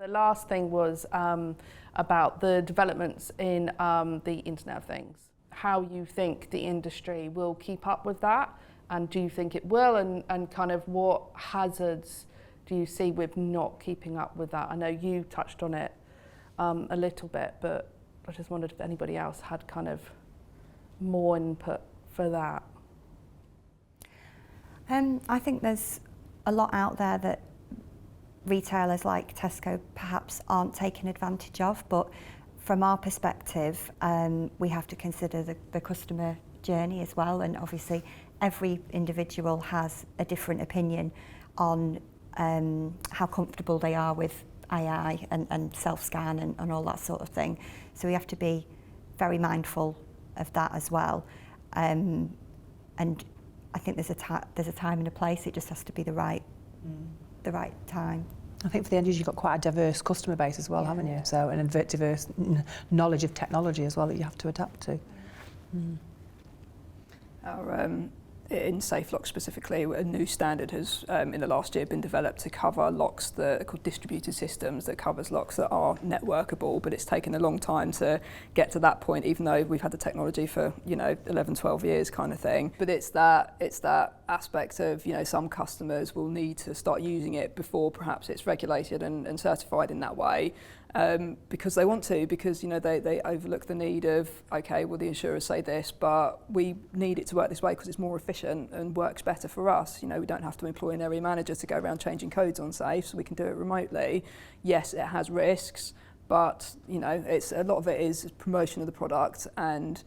The last thing was about the developments in the Internet of Things. How you think the industry will keep up with that, and do you think it will, and kind of what hazards do you see with not keeping up with that? I know you touched on it a little bit, but I just wondered if anybody else had kind of more input for that. I think there's a lot out there that retailers like Tesco perhaps aren't taking advantage of, but from our perspective, we have to consider the customer journey as well, and obviously every individual has a different opinion on how comfortable they are with AI and self-scan and all that sort of thing. So we have to be very mindful of that as well. And I think there's a time and a place. It just has to be the right time. I think for the end user, you've got quite a diverse customer base as well, haven't you? So, and a diverse knowledge of technology as well that you have to adapt to. In SafeLock specifically, a new standard has in the last year been developed to cover locks that are called distributed systems, that covers locks that are networkable, but it's taken a long time to get to that point, even though we've had the technology for 11, 12 years kind of thing. But it's that aspect of some customers will need to start using it before perhaps it's regulated and certified in that way. Because they want to, because they overlook the need of, okay, well the insurers say this, but we need it to work this way because it's more efficient and works better for us. We don't have to employ an area manager to go around changing codes on Safe, so we can do it remotely. Yes, it has risks, but it's a lot of it is promotion of the product and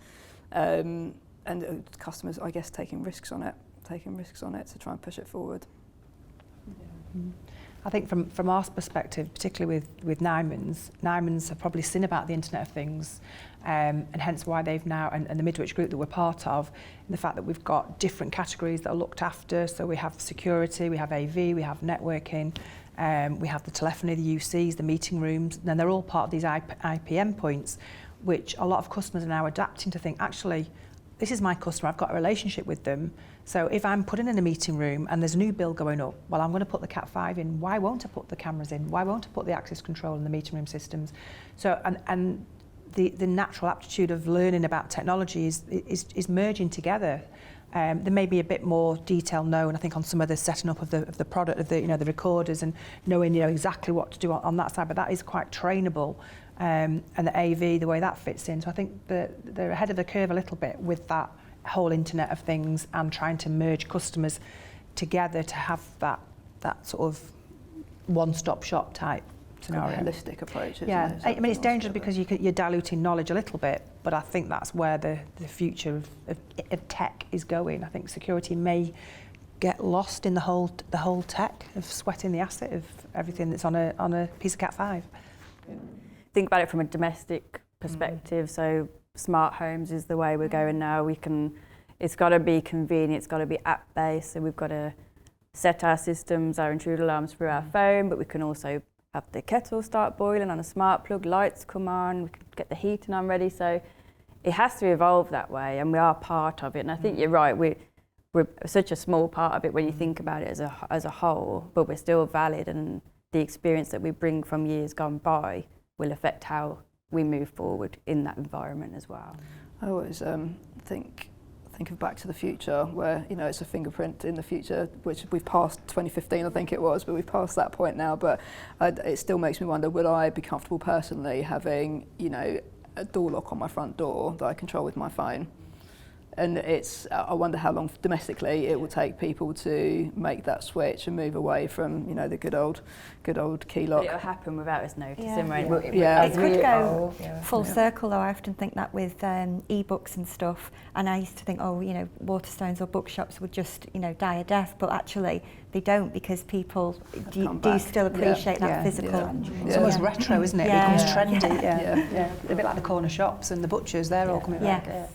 customers, I guess, taking risks on it to try and push it forward. Yeah. I think from our perspective, particularly with Nimans have probably seen about the Internet of Things, and hence why they've now, and the Midwich group that we're part of, and the fact that we've got different categories that are looked after. So we have security, we have AV, we have networking, we have the telephony, the UCs, the meeting rooms, and they're all part of these IP endpoints, which a lot of customers are now adapting to think, actually, this is my customer, I've got a relationship with them. So if I'm putting in a meeting room and there's a new bill going up, well, I'm going to put the Cat5 in. Why won't I put the cameras in? Why won't I put the access control in the meeting room systems? So, and the natural aptitude of learning about technology is merging together. There may be a bit more detail known, I think, on some of the setting up of the product, of the the recorders, and knowing exactly what to do on that side. But that is quite trainable. And the AV, the way that fits in. So I think they're ahead of the curve a little bit with that whole Internet of Things and trying to merge customers together to have that sort of one-stop shop type scenario. A holistic approach, isn't yeah, it? I mean, it's dangerous because you're diluting knowledge a little bit, but I think that's where the future of tech is going. I think security may get lost in the whole tech of sweating the asset of everything that's on a piece of Cat5. Think about it from a domestic perspective. So smart homes is the way we're going now. It's got to be convenient, it's got to be app-based, so we've got to set our systems, our intruder alarms through our phone, but we can also have the kettle start boiling on a smart plug, lights come on, we can get the heating on ready. So it has to evolve that way, and we are part of it. And I think you're right, we're such a small part of it when you think about it as a whole, but we're still valid, and the experience that we bring from years gone by will affect how we move forward in that environment as well. I always think of Back to the Future, where it's a fingerprint in the future, which we've passed 2015, I think it was, but we've passed that point now. But it still makes me wonder: would I be comfortable personally having a door lock on my front door that I control with my phone? And I wonder how long domestically it will take people to make that switch and move away from the good old key lock. But it'll happen without us noticing, Yeah. right? It could go full circle, though. I often think that with e-books and stuff, and I used to think, Waterstones or bookshops would just die a death, but actually they don't, because people do still appreciate that physical. Yeah. It's almost retro, isn't it? It becomes trendy. Yeah. A bit like the corner shops and the butchers, they're all coming back.